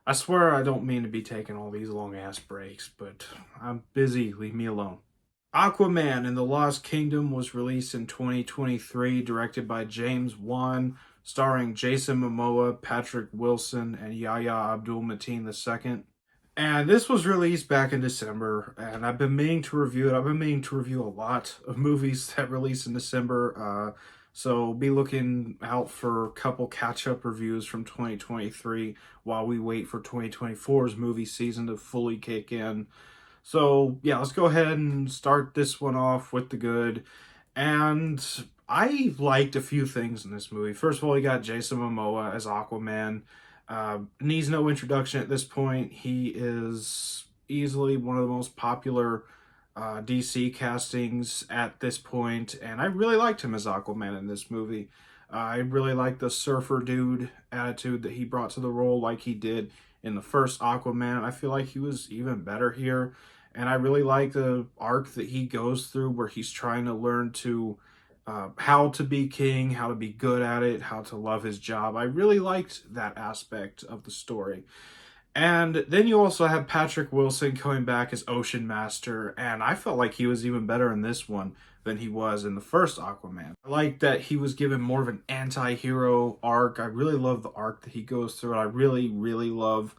I swear I don't mean to be taking all these long ass breaks, but I'm busy. Leave me alone. Aquaman and the Lost Kingdom was released in 2023, directed by James Wan, starring Jason Momoa, Patrick Wilson, and Yahya Abdul-Mateen II. And this was released back in December, and I've been meaning to review it. I've been meaning to review a lot of movies that release in December. So be looking out for a couple catch-up reviews from 2023 while we wait for 2024's movie season to fully kick in. So yeah, let's go ahead and start this one off with the good. And I liked a few things in this movie. First of all, you got Jason Momoa as Aquaman. Needs no introduction at this point. He is easily one of the most popular DC castings at this point, and I really liked him as Aquaman in this movie. I really liked the surfer dude attitude that he brought to the role, like he did in the first Aquaman. I feel like he was even better here, and I really like the arc that he goes through where he's trying to learn to how to be king, how to be good at it, how to love his job. I really liked that aspect of the story. And then you also have Patrick Wilson coming back as Ocean Master, and I felt like he was even better in this one than he was in the first Aquaman. I like that he was given more of an anti-hero arc. I really love the arc that he goes through, and I really, really love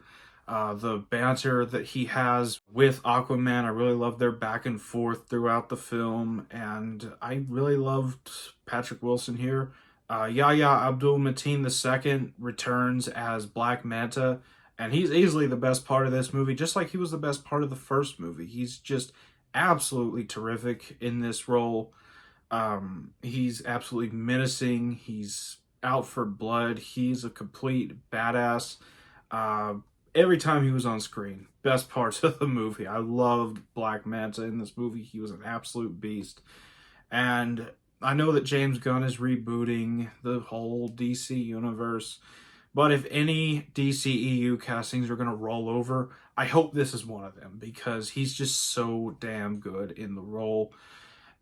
the banter that he has with Aquaman. I really love their back and forth throughout the film, and I really loved Patrick Wilson here. Yahya Abdul-Mateen II returns as Black Manta, and he's easily the best part of this movie, just like he was the best part of the first movie. He's just absolutely terrific in this role. He's absolutely menacing. He's out for blood. He's a complete badass. Uh, every time he was on screen, best parts of the movie. I loved Black Manta in this movie. He was an absolute beast. And I know that James Gunn is rebooting the whole DC universe, but if any DCEU castings are going to roll over, I hope this is one of them because he's just so damn good in the role.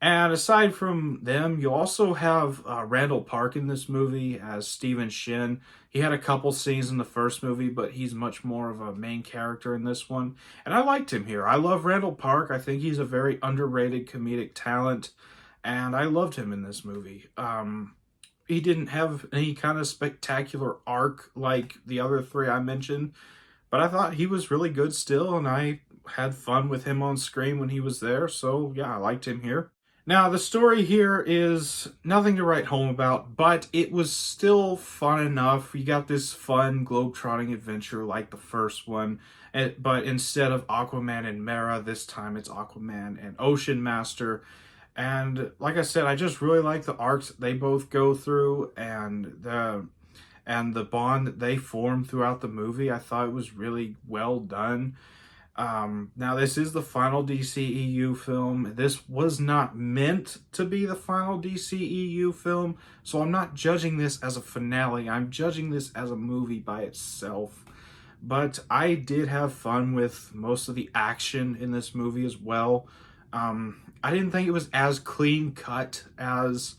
And aside from them, you also have Randall Park in this movie as Stephen Shin. He had a couple scenes in the first movie, but he's much more of a main character in this one. And I liked him here. I love Randall Park. I think he's a very underrated comedic talent, and I loved him in this movie. He didn't have any kind of spectacular arc like the other three I mentioned, but I thought he was really good still, and I had fun with him on screen when he was there. So yeah, I liked him here. Now, the story here is nothing to write home about, but it was still fun enough. You got this fun globe-trotting adventure like the first one, but instead of Aquaman and Mera, this time it's Aquaman and Ocean Master. And like I said, I just really like the arcs they both go through and the bond that they form throughout the movie. I thought it was really well done. Now, this is the final DCEU film. This was not meant to be the final DCEU film, so I'm not judging this as a finale. I'm judging this as a movie by itself. But I did have fun with most of the action in this movie as well. I didn't think it was as clean cut as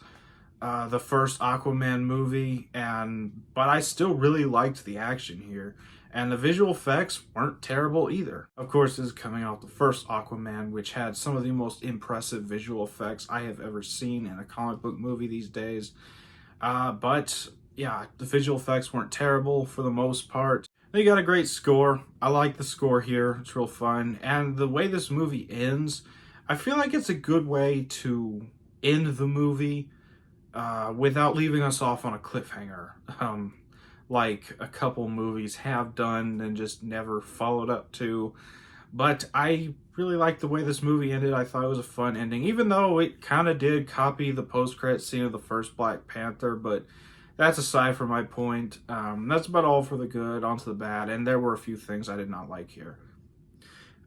the first Aquaman movie, but I still really liked the action here. And the visual effects weren't terrible either. Of course, this is coming off the first Aquaman, which had some of the most impressive visual effects I have ever seen in a comic book movie these days. But yeah, the visual effects weren't terrible for the most part. They got a great score. I like the score here. It's real fun. And the way this movie ends, I feel like it's a good way to end the movie without leaving us off on a cliffhanger. Like a couple movies have done and just never followed up to. But I really liked the way this movie ended. I thought it was a fun ending, even though it kind of did copy the post-credit scene of the first Black Panther, but that's aside from my point. That's about all for the good, onto the bad, and there were a few things I did not like here.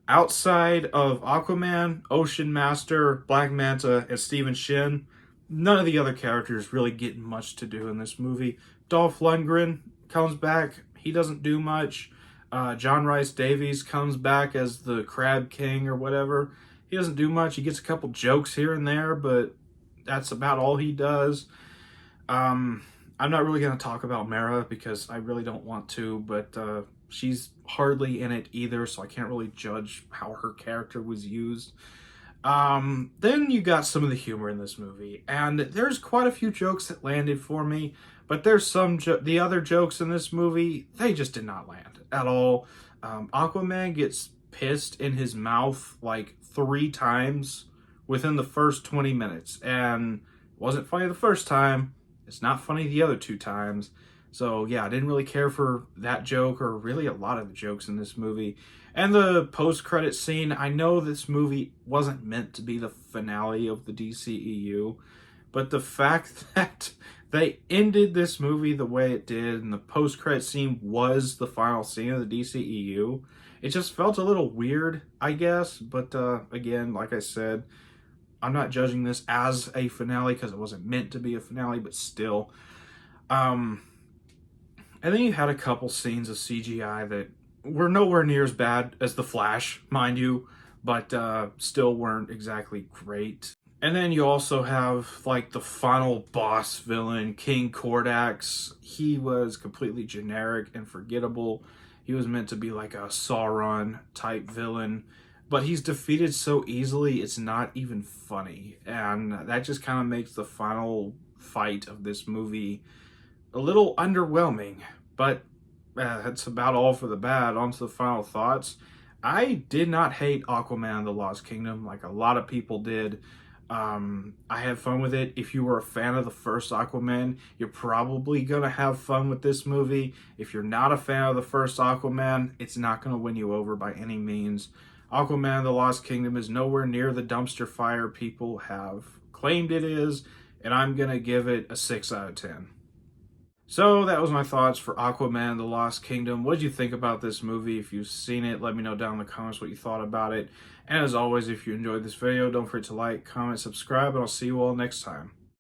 Outside of Aquaman, Ocean Master, Black Manta, and Stephen Shin, none of the other characters really get much to do in this movie. Dolph Lundgren comes back. He doesn't do much. John Rhys Davies comes back as the Crab King or whatever. He doesn't do much. He gets a couple jokes here and there, but that's about all he does. I'm not really going to talk about Mera because I really don't want to, but she's hardly in it either, so I can't really judge how her character was used. Then you got some of the humor in this movie, and there's quite a few jokes that landed for me, but there's the other jokes in this movie, they just did not land at all. Aquaman gets pissed in his mouth like 3 times within the first 20 minutes, and it wasn't funny the first time. It's not funny the other 2 times. So yeah, I didn't really care for that joke, or really a lot of the jokes in this movie. And the post-credit scene, I know this movie wasn't meant to be the finale of the DCEU, but the fact that they ended this movie the way it did, and the post-credit scene was the final scene of the DCEU, it just felt a little weird, I guess. But again, like I said, I'm not judging this as a finale because it wasn't meant to be a finale, but still. And then you had a couple scenes of CGI that were nowhere near as bad as The Flash, mind you, but still weren't exactly great. And then you also have, like, the final boss villain, King Kordax. He was completely generic and forgettable. He was meant to be like a Sauron type villain, but he's defeated so easily it's not even funny. And that just kind of makes the final fight of this movie a little underwhelming. But that's about all for the bad. On to the final thoughts. I did not hate Aquaman and the Lost Kingdom like a lot of people did. I had fun with it. If you were a fan of the first Aquaman, you're probably going to have fun with this movie. If you're not a fan of the first Aquaman, it's not going to win you over by any means. Aquaman and the Lost Kingdom is nowhere near the dumpster fire people have claimed it is, and I'm going to give it a 6 out of 10. So that was my thoughts for Aquaman The Lost Kingdom. What did you think about this movie? If you've seen it, let me know down in the comments what you thought about it. And as always, if you enjoyed this video, don't forget to like, comment, subscribe, and I'll see you all next time.